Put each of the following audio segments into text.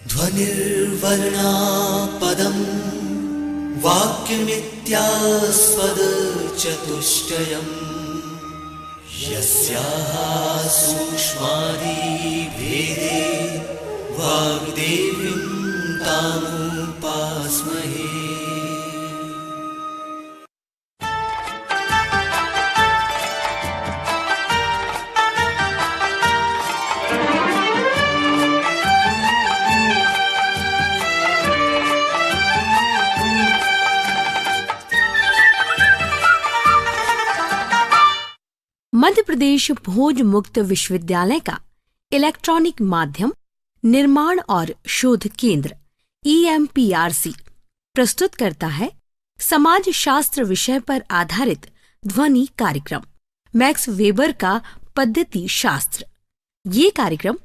ध्वनिर्वर्णा पदम् वाक्यमित्यास्पदचतुष्टयम् यस्याः सूक्ष्मादिभेदे वाग्देवीं तामुपास्महे। मध्य प्रदेश भोज मुक्त विश्वविद्यालय का इलेक्ट्रॉनिक माध्यम निर्माण और शोध केंद्र EMPRC प्रस्तुत करता है समाज शास्त्र विषय पर आधारित ध्वनि कार्यक्रम मैक्स वेबर का पद्धति शास्त्र। ये कार्यक्रम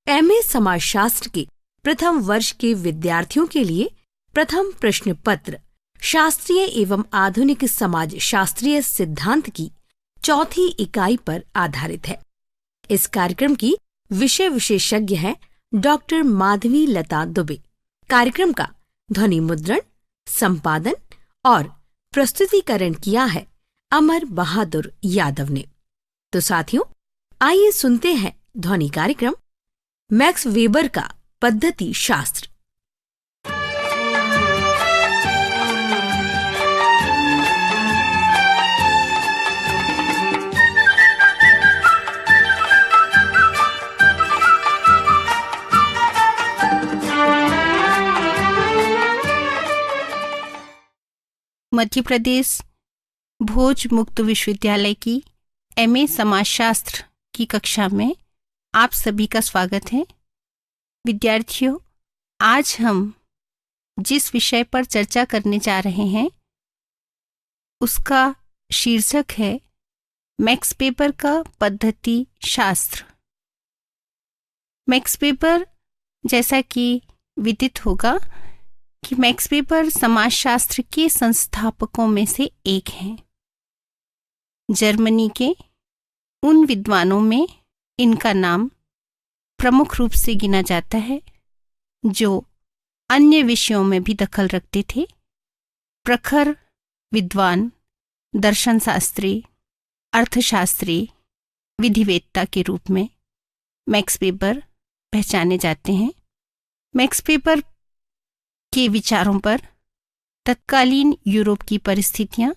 MA समाजशास्त्र के प्रथम वर्ष के विद्यार्थियों के लिए प्रथम प्रश्न पत्र शास्त्रीय एवं आधुनिक समाज शास्त्रीय सिद्धांत की चौथी इकाई पर आधारित है। इस कार्यक्रम की विषय विशेषज्ञ हैं डॉक्टर माधवी लता दुबे। कार्यक्रम का ध्वनि मुद्रण, संपादन और प्रस्तुतिकरण किया है अमर बहादुर यादव ने। तो साथियों, आइए सुनते हैं ध्वनि कार्यक्रम मैक्स वेबर का पद्धति शास्त्र। मध्य प्रदेश भोज मुक्त विश्वविद्यालय की MA समाजशास्त्र की कक्षा में आप सभी का स्वागत है। विद्यार्थियों, आज हम जिस विषय पर चर्चा करने जा रहे हैं उसका शीर्षक है मैक्स वेबर का पद्धति शास्त्र। मैक्स वेबर, जैसा कि विदित होगा कि मैक्स वेबर समाजशास्त्र के संस्थापकों में से एक हैं। जर्मनी के उन विद्वानों में इनका नाम प्रमुख रूप से गिना जाता है जो अन्य विषयों में भी दखल रखते थे। प्रखर विद्वान, दर्शनशास्त्री, अर्थशास्त्री, विधिवेत्ता के रूप में मैक्स वेबर पहचाने जाते हैं। मैक्स वेबर के विचारों पर तत्कालीन यूरोप की परिस्थितियां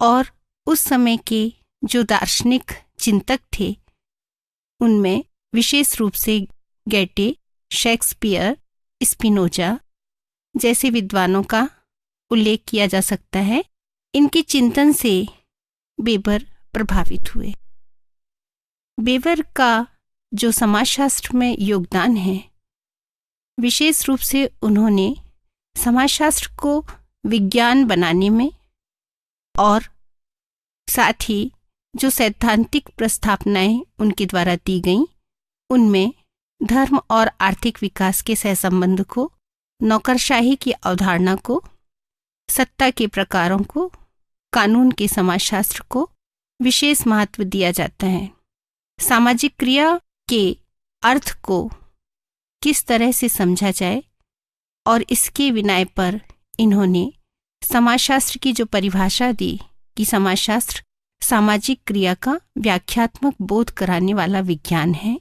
और उस समय के जो दार्शनिक चिंतक थे उनमें विशेष रूप से गेटे, शेक्सपियर, स्पिनोजा जैसे विद्वानों का उल्लेख किया जा सकता है। इनके चिंतन से वेबर प्रभावित हुए। वेबर का जो समाजशास्त्र में योगदान है, विशेष रूप से उन्होंने समाजशास्त्र को विज्ञान बनाने में और साथ ही जो सैद्धांतिक प्रस्तावनाएं उनके द्वारा दी गईं उनमें धर्म और आर्थिक विकास के सहसंबंध को, नौकरशाही की अवधारणा को, सत्ता के प्रकारों को, कानून के समाजशास्त्र को विशेष महत्व दिया जाता है। सामाजिक क्रिया के अर्थ को किस तरह से समझा जाए और इसके विनय पर इन्होंने समाजशास्त्र की जो परिभाषा दी कि समाजशास्त्र सामाजिक क्रिया का व्याख्यात्मक बोध कराने वाला विज्ञान है,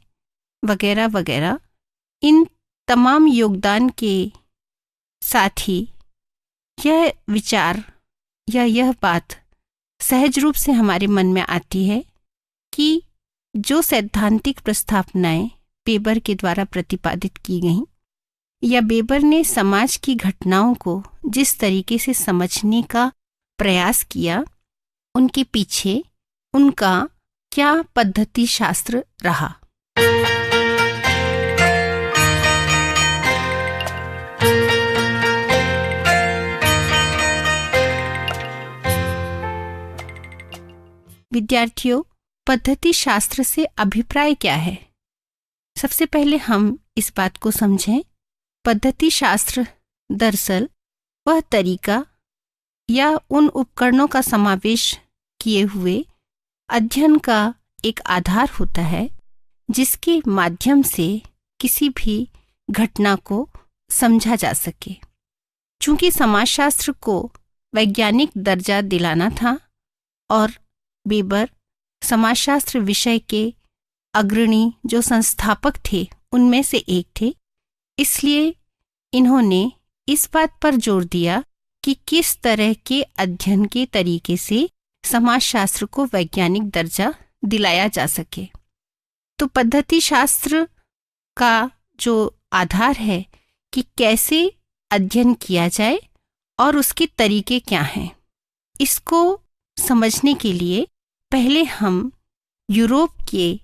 वगैरह वगैरह। इन तमाम योगदान के साथ ही यह विचार या यह बात सहज रूप से हमारे मन में आती है कि जो सैद्धांतिक प्रस्तावनाएं वेबर के द्वारा प्रतिपादित की गईं या वेबर ने समाज की घटनाओं को जिस तरीके से समझने का प्रयास किया, उनके पीछे उनका क्या पद्धति शास्त्र रहा। विद्यार्थियों, पद्धति शास्त्र से अभिप्राय क्या है? सबसे पहले हम इस बात को समझें। पद्धति शास्त्र दरअसल वह तरीका या उन उपकरणों का समावेश किए हुए अध्ययन का एक आधार होता है जिसके माध्यम से किसी भी घटना को समझा जा सके। चूंकि समाजशास्त्र को वैज्ञानिक दर्जा दिलाना था और वेबर समाजशास्त्र विषय के अग्रणी जो संस्थापक थे उनमें से एक थे, इसलिए इन्होंने इस बात पर जोर दिया कि किस तरह के अध्ययन के तरीके से समाजशास्त्र को वैज्ञानिक दर्जा दिलाया जा सके। तो पद्धति शास्त्र का जो आधार है कि कैसे अध्ययन किया जाए और उसके तरीके क्या हैं, इसको समझने के लिए पहले हम यूरोप के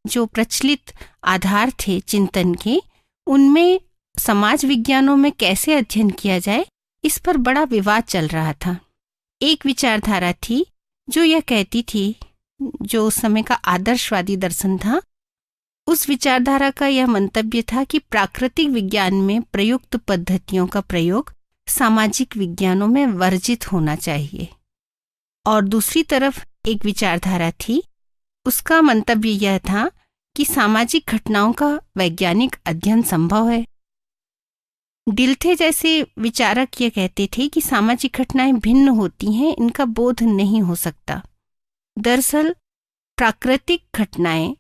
जो प्रचलित आधार थे चिंतन के, उनमें समाज विज्ञानों में कैसे अध्ययन किया जाए इस पर बड़ा विवाद चल रहा था। एक विचारधारा थी जो यह कहती थी, जो उस समय का आदर्शवादी दर्शन था, उस विचारधारा का यह मंतव्य था कि प्राकृतिक विज्ञान में प्रयुक्त पद्धतियों का प्रयोग सामाजिक विज्ञानों में वर्जित होना चाहिए। और दूसरी तरफ एक विचारधारा थी, उसका मंतव्य यह था कि सामाजिक घटनाओं का वैज्ञानिक अध्ययन संभव है। डिल्थे जैसे विचारक यह कहते थे कि सामाजिक घटनाएं भिन्न होती हैं, इनका बोध नहीं हो सकता। दरअसल प्राकृतिक घटनाएं,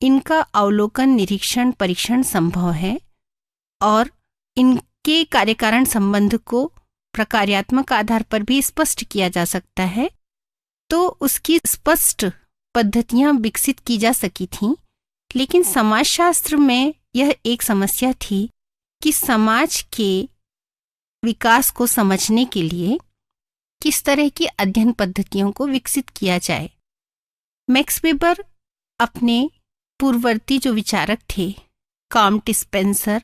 इनका अवलोकन, निरीक्षण, परीक्षण संभव है और इनके कार्यकारण संबंध को प्रकार्यात्मक आधार पर भी स्पष्ट किया जा सकता है। तो उसकी स्पष्ट पद्धतियां विकसित की जा सकी थीं, लेकिन समाजशास्त्र में यह एक समस्या थी कि समाज के विकास को समझने के लिए किस तरह की अध्ययन पद्धतियों को विकसित किया जाए। मैक्स वेबर अपने पूर्ववर्ती जो विचारक थे, कॉम्ट स्पेंसर,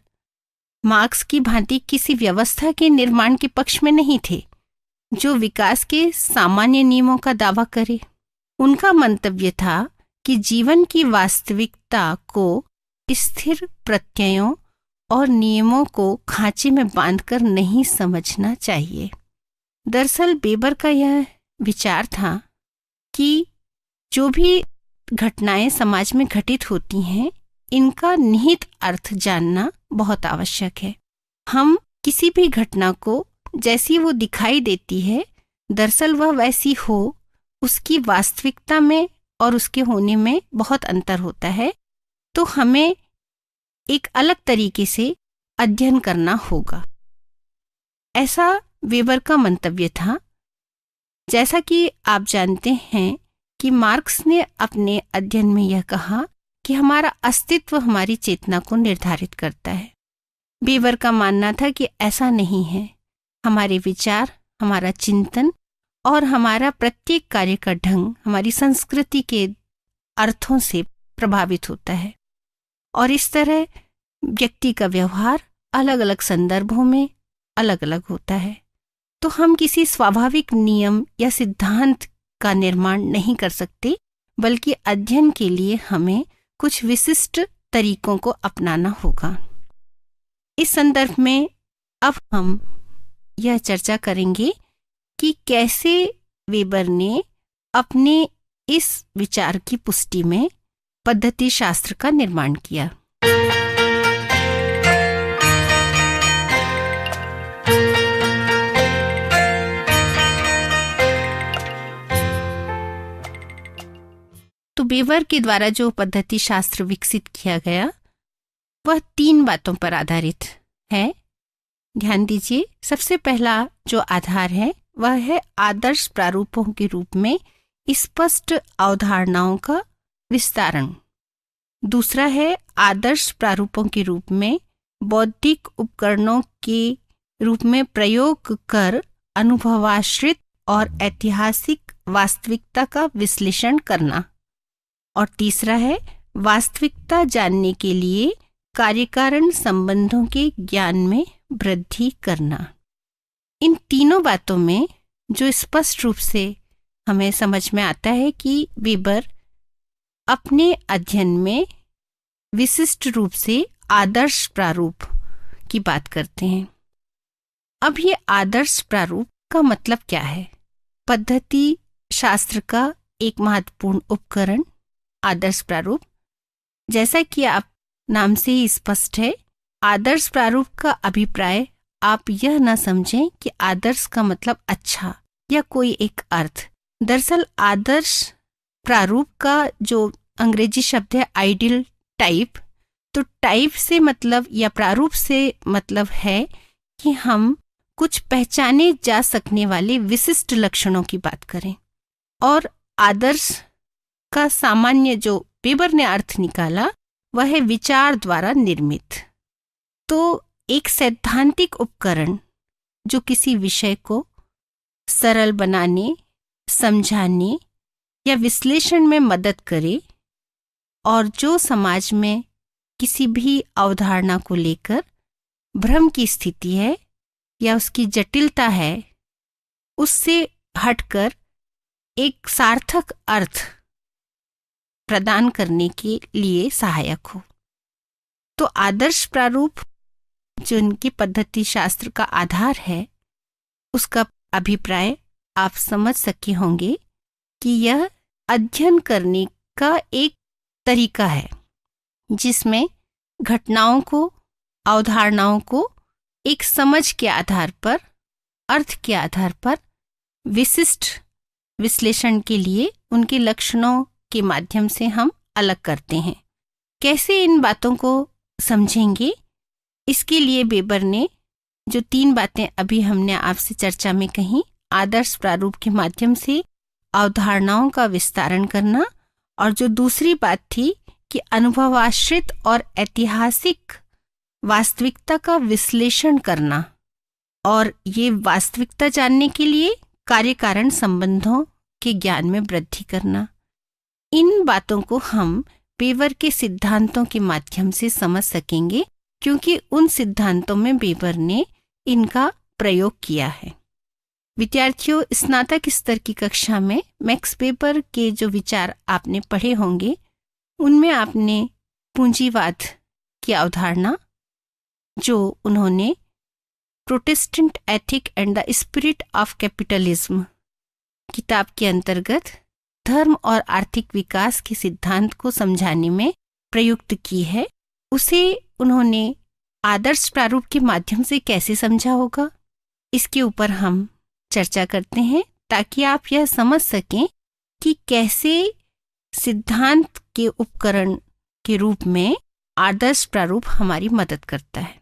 मार्क्स की भांति किसी व्यवस्था के निर्माण के पक्ष में नहीं थे जो विकास के सामान्य नियमों का दावा करे। उनका मंतव्य था कि जीवन की वास्तविकता को स्थिर प्रत्ययों और नियमों को खांचे में बांधकर नहीं समझना चाहिए। दरअसल वेबर का यह विचार था कि जो भी घटनाएं समाज में घटित होती हैं, इनका निहित अर्थ जानना बहुत आवश्यक है। हम किसी भी घटना को जैसी वो दिखाई देती है, दरअसल वह वैसी हो, उसकी वास्तविकता में और उसके होने में बहुत अंतर होता है। तो हमें एक अलग तरीके से अध्ययन करना होगा, ऐसा वेबर का मंतव्य था। जैसा कि आप जानते हैं कि मार्क्स ने अपने अध्ययन में यह कहा कि हमारा अस्तित्व हमारी चेतना को निर्धारित करता है। वेबर का मानना था कि ऐसा नहीं है। हमारे विचार, हमारा चिंतन और हमारा प्रत्येक कार्य का ढंग हमारी संस्कृति के अर्थों से प्रभावित होता है और इस तरह व्यक्ति का व्यवहार अलग अलग संदर्भों में अलग अलग होता है। तो हम किसी स्वाभाविक नियम या सिद्धांत का निर्माण नहीं कर सकते, बल्कि अध्ययन के लिए हमें कुछ विशिष्ट तरीकों को अपनाना होगा। इस संदर्भ में अब हम यह चर्चा करेंगे कि कैसे वेबर ने अपने इस विचार की पुष्टि में पद्धति शास्त्र का निर्माण किया। तो वेबर के द्वारा जो पद्धति शास्त्र विकसित किया गया वह 3 बातों पर आधारित है। ध्यान दीजिए, सबसे पहला जो आधार है वह है आदर्श प्रारूपों के रूप में स्पष्ट अवधारणाओं का विस्तारण। दूसरा है आदर्श प्रारूपों के रूप में बौद्धिक उपकरणों के रूप में प्रयोग कर अनुभवाश्रित और ऐतिहासिक वास्तविकता का विश्लेषण करना। और तीसरा है वास्तविकता जानने के लिए कार्यकारण संबंधों के ज्ञान में वृद्धि करना। इन तीनों बातों में जो स्पष्ट रूप से हमें समझ में आता है कि वेबर अपने अध्ययन में विशिष्ट रूप से आदर्श प्रारूप की बात करते हैं। अब ये आदर्श प्रारूप का मतलब क्या है? पद्धति शास्त्र का एक महत्वपूर्ण उपकरण आदर्श प्रारूप, जैसा कि आप नाम से ही स्पष्ट है आदर्श प्रारूप का अभिप्राय आप यह न समझें कि आदर्श का मतलब अच्छा या कोई एक अर्थ। दरअसल आदर्श प्रारूप का जो अंग्रेजी शब्द है आइडियल टाइप, तो टाइप से मतलब या प्रारूप से मतलब है कि हम कुछ पहचाने जा सकने वाले विशिष्ट लक्षणों की बात करें। और आदर्श का सामान्य जो वेबर ने अर्थ निकाला वह है विचार द्वारा निर्मित। तो एक सैद्धांतिक उपकरण जो किसी विषय को सरल बनाने, समझाने या विश्लेषण में मदद करे और जो समाज में किसी भी अवधारणा को लेकर भ्रम की स्थिति है या उसकी जटिलता है, उससे हटकर एक सार्थक अर्थ प्रदान करने के लिए सहायक हो। तो आदर्श प्रारूप जो उनकी पद्धति शास्त्र का आधार है, उसका अभिप्राय आप समझ सके होंगे कि यह अध्ययन करने का एक तरीका है जिसमें घटनाओं को, अवधारणाओं को एक समझ के आधार पर, अर्थ के आधार पर विशिष्ट विश्लेषण के लिए उनके लक्षणों के माध्यम से हम अलग करते हैं। कैसे इन बातों को समझेंगे, इसके लिए वेबर ने जो 3 बातें अभी हमने आपसे चर्चा में कही, आदर्श प्रारूप के माध्यम से अवधारणाओं का विस्तारण करना, और जो दूसरी बात थी कि अनुभवाश्रित और ऐतिहासिक वास्तविकता का विश्लेषण करना, और ये वास्तविकता जानने के लिए कार्य कारण संबंधों के ज्ञान में वृद्धि करना। इन बातों को हम वेबर के सिद्धांतों के माध्यम से समझ सकेंगे क्योंकि उन सिद्धांतों में वेबर ने इनका प्रयोग किया है। विद्यार्थियों, स्नातक स्तर की कक्षा में मैक्स वेबर के जो विचार आपने पढ़े होंगे, उनमें आपने पूंजीवाद की अवधारणा, जो उन्होंने Protestant ethic and the spirit of capitalism किताब के अंतर्गत धर्म और आर्थिक विकास के सिद्धांत को समझाने में प्रयुक्त की है, उसे उन्होंने आदर्श प्रारूप के माध्यम से कैसे समझा होगा, इसके ऊपर हम चर्चा करते हैं ताकि आप यह समझ सकें कि कैसे सिद्धांत के उपकरण के रूप में आदर्श प्रारूप हमारी मदद करता है।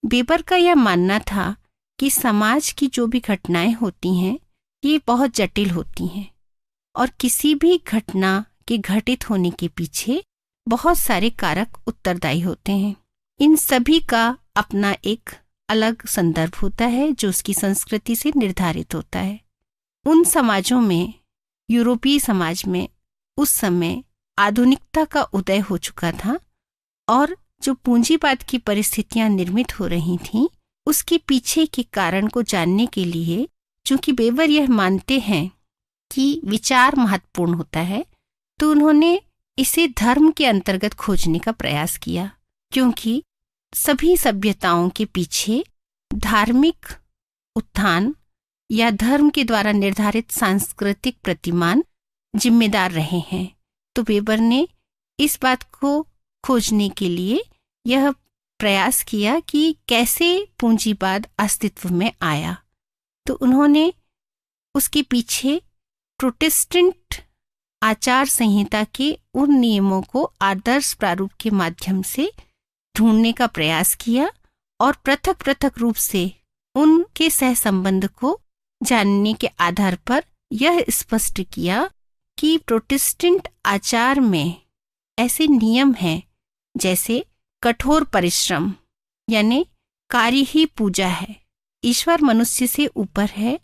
वेबर का यह मानना था कि समाज की जो भी घटनाएं होती हैं ये बहुत जटिल होती हैं और किसी भी घटना के घटित होने के पीछे बहुत सारे कारक उत्तरदायी होते हैं। इन सभी का अपना एक अलग संदर्भ होता है जो उसकी संस्कृति से निर्धारित होता है। उन समाजों में, यूरोपीय समाज में उस समय आधुनिकता का उदय हो चुका था और जो पूंजीवाद की परिस्थितियां निर्मित हो रही थीं, उसके पीछे के कारण को जानने के लिए, चूंकि वेबर यह मानते हैं कि विचार महत्वपूर्ण होता है, तो उन्होंने इसे धर्म के अंतर्गत खोजने का प्रयास किया, क्योंकि सभी सभ्यताओं के पीछे धार्मिक उत्थान या धर्म के द्वारा निर्धारित सांस्कृतिक प्रतिमान जिम्मेदार रहे हैं। तो वेबर ने इस बात को खोजने के लिए यह प्रयास किया कि कैसे पूंजीवाद अस्तित्व में आया। तो उन्होंने उसके पीछे प्रोटेस्टेंट आचार संहिता के उन नियमों को आदर्श प्रारूप के माध्यम से ढूंढने का प्रयास किया और पृथक पृथक रूप से उनके सहसंबंध को जानने के आधार पर यह स्पष्ट किया कि प्रोटेस्टेंट आचार में ऐसे नियम हैं जैसे कठोर परिश्रम, यानी कार्य ही पूजा है, ईश्वर मनुष्य से ऊपर है,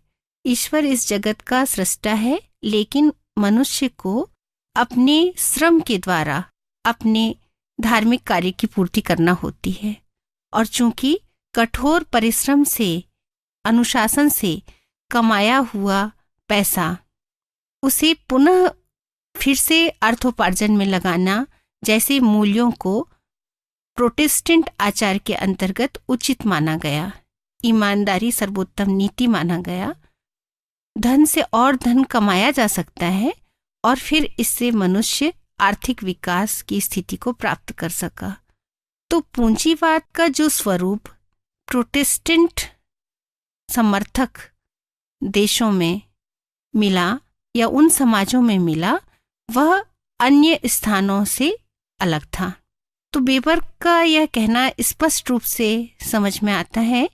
ईश्वर इस जगत का सृष्टा है, लेकिन मनुष्य को अपने श्रम के द्वारा अपने धार्मिक कार्य की पूर्ति करना होती है। और चूंकि कठोर परिश्रम से, अनुशासन से कमाया हुआ पैसा उसे पुनः फिर से अर्थोपार्जन में लगाना जैसे मूल्यों को प्रोटेस्टेंट आचार के अंतर्गत उचित माना गया। ईमानदारी सर्वोत्तम नीति माना गया। धन से और धन कमाया जा सकता है और फिर इससे मनुष्य आर्थिक विकास की स्थिति को प्राप्त कर सका। तो पूंजीवाद का जो स्वरूप प्रोटेस्टेंट समर्थक देशों में मिला या उन समाजों में मिला, वह अन्य स्थानों से अलग था। तो वेबर का यह कहना स्पष्ट रूप से समझ में आता है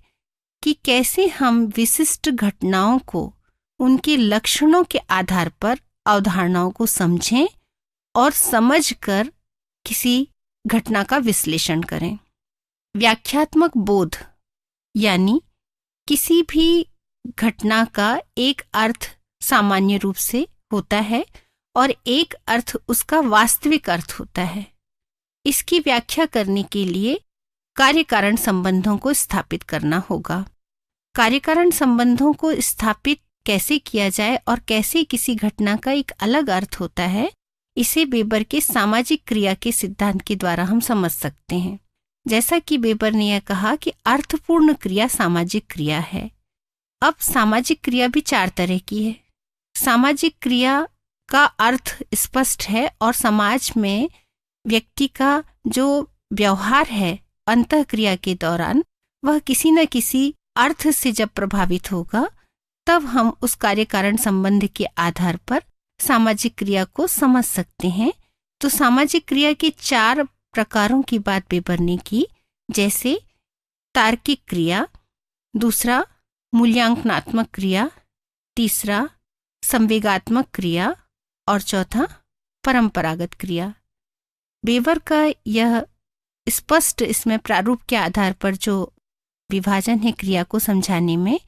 कि कैसे हम विशिष्ट घटनाओं को उनके लक्षणों के आधार पर अवधारणाओं को समझें और समझकर किसी घटना का विश्लेषण करें। व्याख्यात्मक बोध यानी किसी भी घटना का एक अर्थ सामान्य रूप से होता है और एक अर्थ उसका वास्तविक अर्थ होता है। इसकी व्याख्या करने के लिए कार्य कारण संबंधों को स्थापित करना होगा। कार्य कारण संबंधों को स्थापित कैसे किया जाए और कैसे किसी घटना का एक अलग अर्थ होता है, इसे वेबर के सामाजिक क्रिया के सिद्धांत के द्वारा हम समझ सकते हैं। जैसा कि वेबर ने यह कहा कि अर्थपूर्ण क्रिया सामाजिक क्रिया है। अब सामाजिक क्रिया भी 4 तरह की है। सामाजिक क्रिया का अर्थ स्पष्ट है और समाज में व्यक्ति का जो व्यवहार है अंतःक्रिया के दौरान, वह किसी न किसी अर्थ से जब प्रभावित होगा, तब हम उस कार्य कारण संबंध के आधार पर सामाजिक क्रिया को समझ सकते हैं। तो सामाजिक क्रिया के 4 प्रकारों की बात वेबर ने की, जैसे तार्किक क्रिया, दूसरा मूल्यांकनात्मक क्रिया, तीसरा संवेगात्मक क्रिया और चौथा परंपरागत क्रिया। वेबर का यह स्पष्ट इसमें प्रारूप के आधार पर जो विभाजन है क्रिया को समझाने में,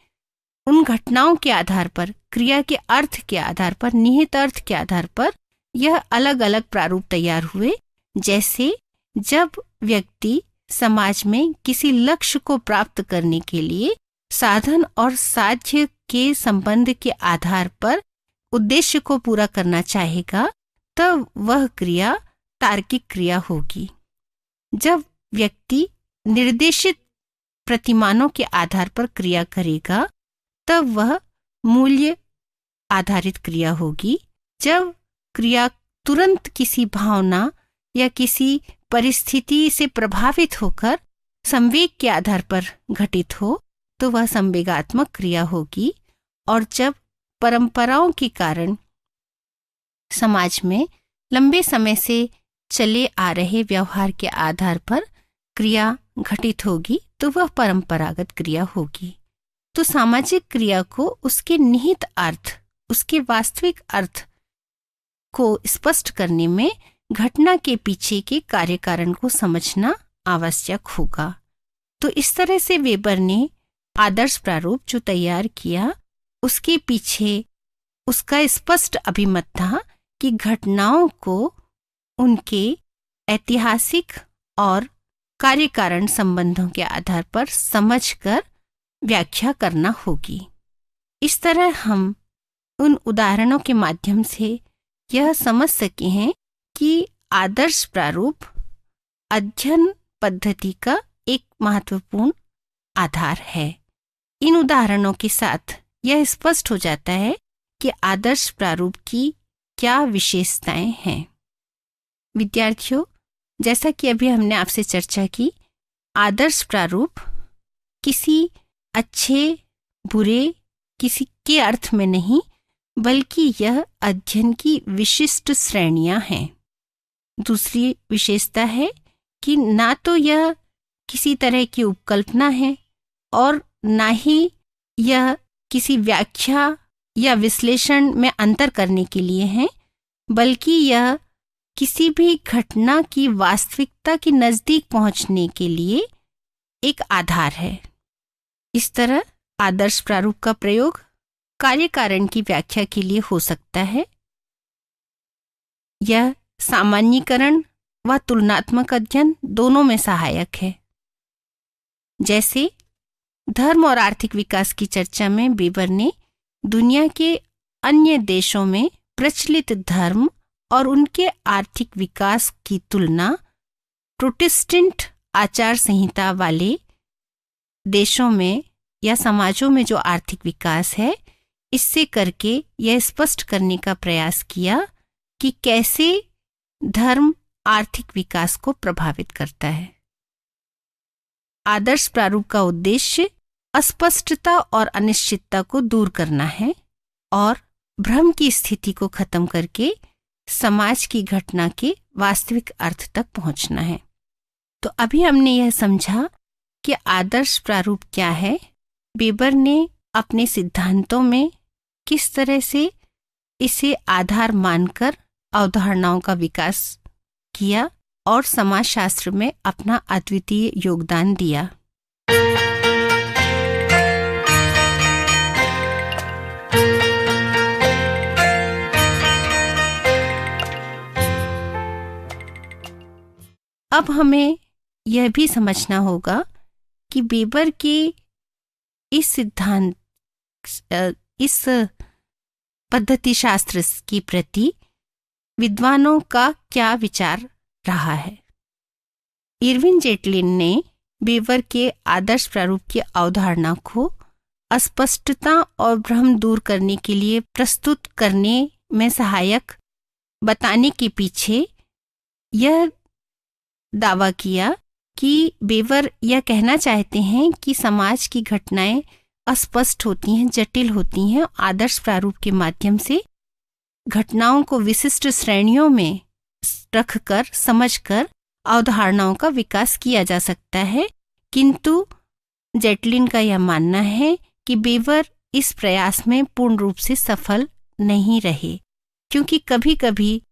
उन घटनाओं के आधार पर, क्रिया के अर्थ के आधार पर, निहित अर्थ के आधार पर यह अलग अलग प्रारूप तैयार हुए। जैसे जब व्यक्ति समाज में किसी लक्ष्य को प्राप्त करने के लिए साधन और साध्य के संबंध के आधार पर उद्देश्य को पूरा करना चाहेगा, तब वह क्रिया तार्किक क्रिया होगी। जब व्यक्ति निर्देशित प्रतिमानों के आधार पर क्रिया करेगा, तब वह मूल्य आधारित क्रिया होगी। जब क्रिया तुरंत किसी भावना या किसी परिस्थिति से प्रभावित होकर संवेग के आधार पर घटित हो, तो वह संवेगात्मक क्रिया होगी। और जब परंपराओं के कारण समाज में लंबे समय से चले आ रहे व्यवहार के आधार पर क्रिया घटित होगी, तो वह परंपरागत क्रिया होगी। तो सामाजिक क्रिया को उसके निहित अर्थ, उसके वास्तविक अर्थ को स्पष्ट करने में घटना के पीछे के कार्य कारण को समझना आवश्यक होगा। तो इस तरह से वेबर ने आदर्श प्रारूप जो तैयार किया, उसके पीछे उसका स्पष्ट अभिमत था कि घटनाओं को उनके ऐतिहासिक और कार्य कारण संबंधों के आधार पर समझकर व्याख्या करना होगी। इस तरह हम उन उदाहरणों के माध्यम से यह समझ सके हैं कि आदर्श प्रारूप अध्ययन पद्धति का एक महत्वपूर्ण आधार है। इन उदाहरणों के साथ यह स्पष्ट हो जाता है कि आदर्श प्रारूप की क्या विशेषताएं हैं। विद्यार्थियों, जैसा कि अभी हमने आपसे चर्चा की, आदर्श प्रारूप किसी अच्छे बुरे किसी के अर्थ में नहीं, बल्कि यह अध्ययन की विशिष्ट श्रेणियां हैं। दूसरी विशेषता है कि ना तो यह किसी तरह की उपकल्पना है और ना ही यह किसी व्याख्या या विश्लेषण में अंतर करने के लिए है, बल्कि यह किसी भी घटना की वास्तविकता के नजदीक पहुंचने के लिए एक आधार है। इस तरह आदर्श प्रारूप का प्रयोग कार्य कारण की व्याख्या के लिए हो सकता है। यह सामान्यीकरण व तुलनात्मक अध्ययन दोनों में सहायक है। जैसे धर्म और आर्थिक विकास की चर्चा में वेबर ने दुनिया के अन्य देशों में प्रचलित धर्म और उनके आर्थिक विकास की तुलना प्रोटेस्टेंट आचार संहिता वाले देशों में या समाजों में जो आर्थिक विकास है, इससे करके यह स्पष्ट करने का प्रयास किया कि कैसे धर्म आर्थिक विकास को प्रभावित करता है। आदर्श प्रारूप का उद्देश्य अस्पष्टता और अनिश्चितता को दूर करना है और भ्रम की स्थिति को खत्म करके समाज की घटना के वास्तविक अर्थ तक पहुंचना है। तो अभी हमने यह समझा कि आदर्श प्रारूप क्या है, वेबर ने अपने सिद्धांतों में किस तरह से इसे आधार मानकर अवधारणाओं का विकास किया और समाजशास्त्र में अपना अद्वितीय योगदान दिया। अब हमें यह भी समझना होगा कि वेबर के इस सिद्धांत, इस पद्धति शास्त्र की प्रति विद्वानों का क्या विचार रहा है। इरविन जेटलिन ने वेबर के आदर्श प्रारूप की अवधारणा को अस्पष्टता और भ्रम दूर करने के लिए प्रस्तुत करने में सहायक बताने के पीछे यह दावा किया कि वेबर यह कहना चाहते हैं कि समाज की घटनाएं अस्पष्ट होती हैं, जटिल होती हैं। आदर्श प्रारूप के माध्यम से घटनाओं को विशिष्ट श्रेणियों में रखकर समझकर अवधारणाओं का विकास किया जा सकता है, किंतु जेटलिन का यह मानना है कि वेबर इस प्रयास में पूर्ण रूप से सफल नहीं रहे, क्योंकि कभी कभी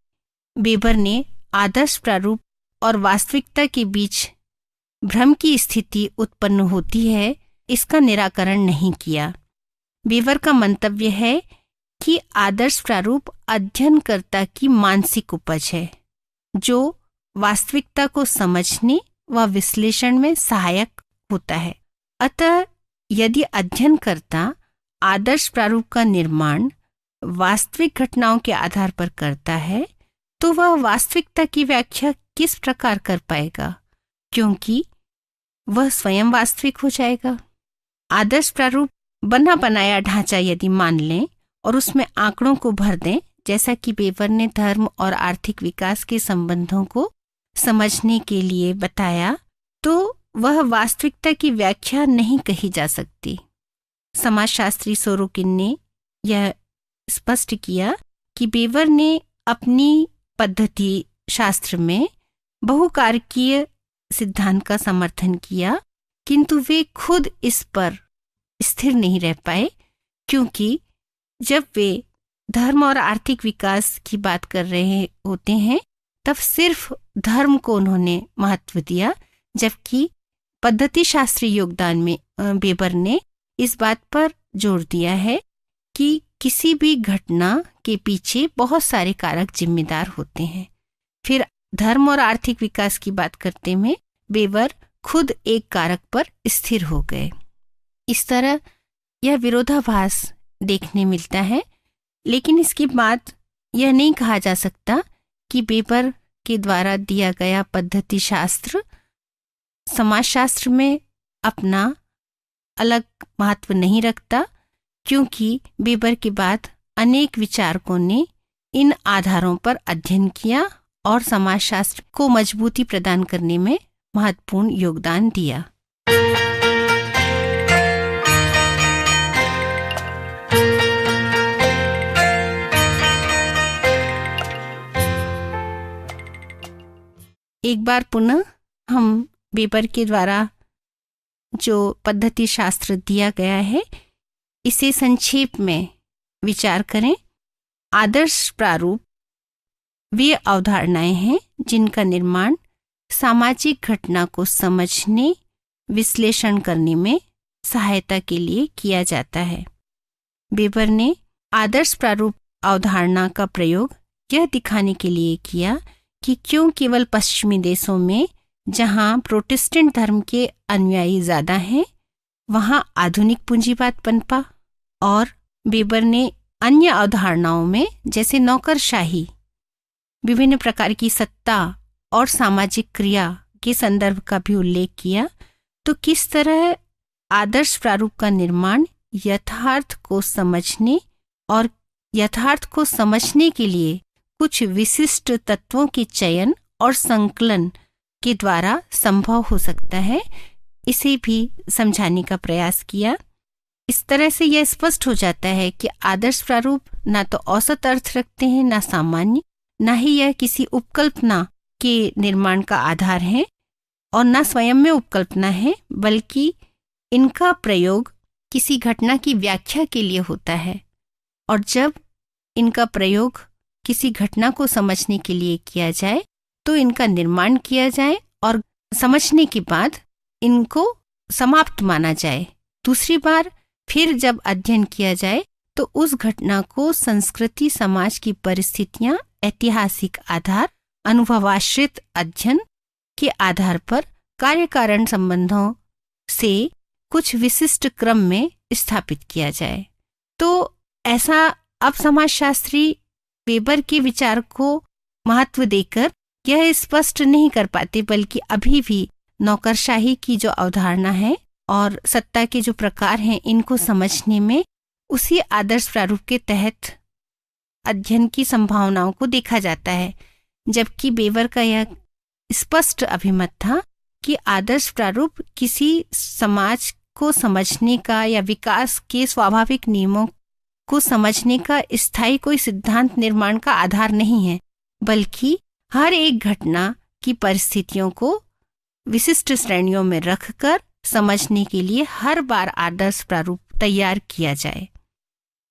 वेबर ने आदर्श प्रारूप और वास्तविकता के बीच भ्रम की स्थिति उत्पन्न होती है, इसका निराकरण नहीं किया। वेबर का मंतव्य है कि आदर्श प्रारूप अध्ययनकर्ता की मानसिक उपज है, जो वास्तविकता को समझने व विश्लेषण में सहायक होता है। अतः यदि अध्ययनकर्ता आदर्श प्रारूप का निर्माण वास्तविक घटनाओं के आधार पर करता है, तो वह वास्तविकता की व्याख्या किस प्रकार कर पाएगा, क्योंकि वह स्वयं वास्तविक हो जाएगा। आदर्श प्रारूप बना बनाया ढांचा यदि मान लें और उसमें आंकड़ों को भर दें, जैसा कि वेबर ने धर्म और आर्थिक विकास के संबंधों को समझने के लिए बताया, तो वह वास्तविकता की व्याख्या नहीं कही जा सकती। समाजशास्त्री सोरोकिन ने यह स्पष्ट किया कि वेबर ने अपनी पद्धति शास्त्र में बहुकारकीय सिद्धांत का समर्थन किया, किंतु वे खुद इस पर स्थिर नहीं रह पाए, क्योंकि जब वे धर्म और आर्थिक विकास की बात कर रहे होते हैं तब सिर्फ धर्म को उन्होंने महत्व दिया, जबकि पद्धति शास्त्रीय योगदान में वेबर ने इस बात पर जोर दिया है कि किसी भी घटना के पीछे बहुत सारे कारक जिम्मेदार होते हैं। फिर धर्म और आर्थिक विकास की बात करते में वेबर खुद एक कारक पर स्थिर हो गए। इस तरह यह विरोधाभास देखने मिलता है, लेकिन इसकी बात यह नहीं कहा जा सकता कि वेबर के द्वारा दिया गया पद्धति शास्त्र समाजशास्त्र में अपना अलग महत्व नहीं रखता, क्योंकि वेबर के बाद अनेक विचारकों ने इन आधारों पर अध्ययन किया और समाजशास्त्र को मजबूती प्रदान करने में महत्वपूर्ण योगदान दिया। एक बार पुनः हम वेबर के द्वारा जो पद्धति शास्त्र दिया गया है, इसे संक्षेप में विचार करें। आदर्श प्रारूप वे अवधारणाएं हैं जिनका निर्माण सामाजिक घटना को समझने, विश्लेषण करने में सहायता के लिए किया जाता है। वेबर ने आदर्श प्रारूप अवधारणा का प्रयोग यह दिखाने के लिए किया कि क्यों केवल पश्चिमी देशों में, जहां प्रोटेस्टेंट धर्म के अनुयायी ज्यादा हैं, वहां आधुनिक पूंजीवाद पनपा, और वेबर ने अन्य अवधारणाओं में जैसे नौकरशाही, विभिन्न प्रकार की सत्ता और सामाजिक क्रिया के संदर्भ का भी उल्लेख किया। तो किस तरह आदर्श प्रारूप का निर्माण यथार्थ को समझने और यथार्थ को समझने के लिए कुछ विशिष्ट तत्वों के चयन और संकलन के द्वारा संभव हो सकता है, इसे भी समझाने का प्रयास किया। इस तरह से यह स्पष्ट हो जाता है कि आदर्श प्रारूप ना तो औसत अर्थ रखते हैं, ना सामान्य, ना ही यह किसी उपकल्पना के निर्माण का आधार है और ना स्वयं में उपकल्पना है, बल्कि इनका प्रयोग किसी घटना की व्याख्या के लिए होता है। और जब इनका प्रयोग किसी घटना को समझने के लिए किया जाए तो इनका निर्माण किया जाए और समझने के बाद इनको समाप्त माना जाए। दूसरी बार फिर जब अध्ययन किया जाए तो उस घटना को संस्कृति, समाज की परिस्थितियां, ऐतिहासिक आधार, अनुभवाश्रित अध्ययन के आधार पर कार्य कारण संबंधों से कुछ विशिष्ट क्रम में स्थापित किया जाए। तो ऐसा अब समाजशास्त्री वेबर के विचार को महत्व देकर यह स्पष्ट नहीं कर पाते, बल्कि अभी भी नौकरशाही की जो अवधारणा है और सत्ता के जो प्रकार हैं, इनको समझने में उसी आदर्श प्रारूप के तहत अध्ययन की संभावनाओं को देखा जाता है। जबकि वेबर का यह स्पष्ट अभिमत था कि आदर्श प्रारूप किसी समाज को समझने का या विकास के स्वाभाविक नियमों को समझने का स्थायी कोई सिद्धांत निर्माण का आधार नहीं है, बल्कि हर एक घटना की परिस्थितियों को विशिष्ट श्रेणियों में रखकर समझने के लिए हर बार आदर्श प्रारूप तैयार किया जाए।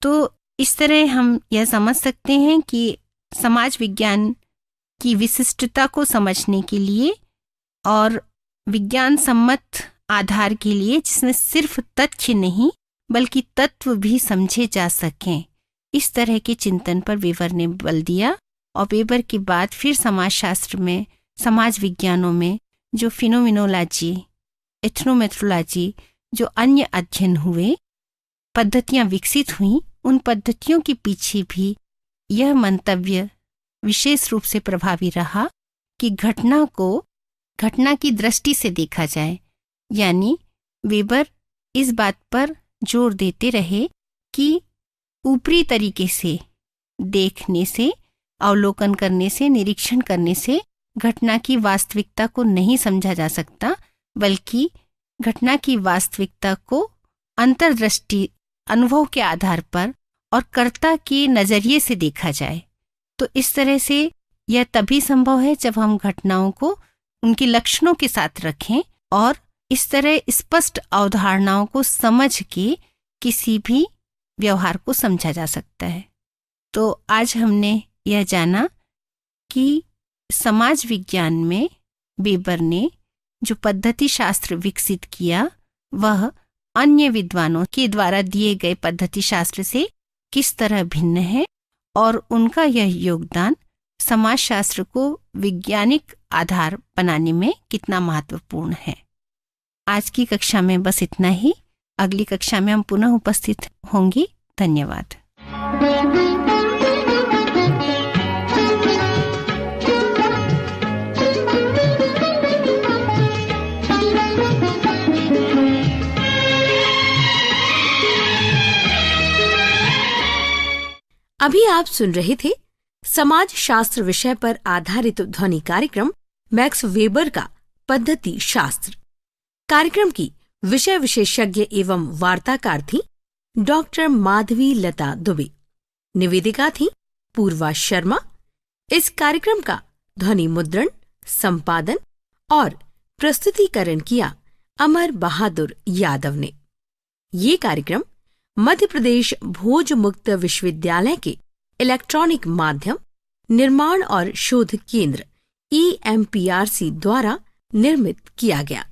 तो इस तरह हम यह समझ सकते हैं कि समाज विज्ञान की विशिष्टता को समझने के लिए और विज्ञान सम्मत आधार के लिए, जिसमें सिर्फ तथ्य नहीं बल्कि तत्व भी समझे जा सकें, इस तरह के चिंतन पर वेबर ने बल दिया। और वेबर के बाद फिर समाजशास्त्र में, समाज विज्ञानों में जो फिनोमिनोलॉजी, एथनोमेट्रोलॉजी, जो अन्य अध्ययन हुए, पद्धतियां विकसित हुईं, उन पद्धतियों के पीछे भी यह मंतव्य विशेष रूप से प्रभावी रहा कि घटना को घटना की दृष्टि से देखा जाए। यानी वेबर इस बात पर जोर देते रहे कि ऊपरी तरीके से देखने से, अवलोकन करने से, निरीक्षण करने से घटना की वास्तविकता को नहीं समझा जा सकता, बल्कि घटना की वास्तविकता को अंतर्दृष्टि, अनुभव के आधार पर और कर्ता के नजरिए से देखा जाए। तो इस तरह से यह तभी संभव है जब हम घटनाओं को उनके लक्षणों के साथ रखें और इस तरह स्पष्ट अवधारणाओं को समझ के किसी भी व्यवहार को समझा जा सकता है। तो आज हमने यह जाना कि समाज विज्ञान में वेबर ने जो पद्धति शास्त्र विकसित किया वह अन्य विद्वानों के द्वारा दिए गए पद्धति शास्त्र से किस तरह भिन्न है और उनका यह योगदान समाजशास्त्र को वैज्ञानिक आधार बनाने में कितना महत्वपूर्ण है। आज की कक्षा में बस इतना ही। अगली कक्षा में हम पुनः उपस्थित होंगे। धन्यवाद। अभी आप सुन रहे थे समाज शास्त्र विषय पर आधारित ध्वनि कार्यक्रम मैक्स वेबर का पद्धति शास्त्र। कार्यक्रम की विषय विशेषज्ञ एवं वार्ताकार थी डॉक्टर माधवी लता दुबे। निवेदिका थी पूर्वा शर्मा। इस कार्यक्रम का ध्वनि मुद्रण, संपादन और प्रस्तुतिकरण किया अमर बहादुर यादव ने। ये कार्यक्रम मध्य प्रदेश भोज मुक्त विश्वविद्यालय के इलेक्ट्रॉनिक माध्यम निर्माण और शोध केंद्र EMPRC द्वारा निर्मित किया गया।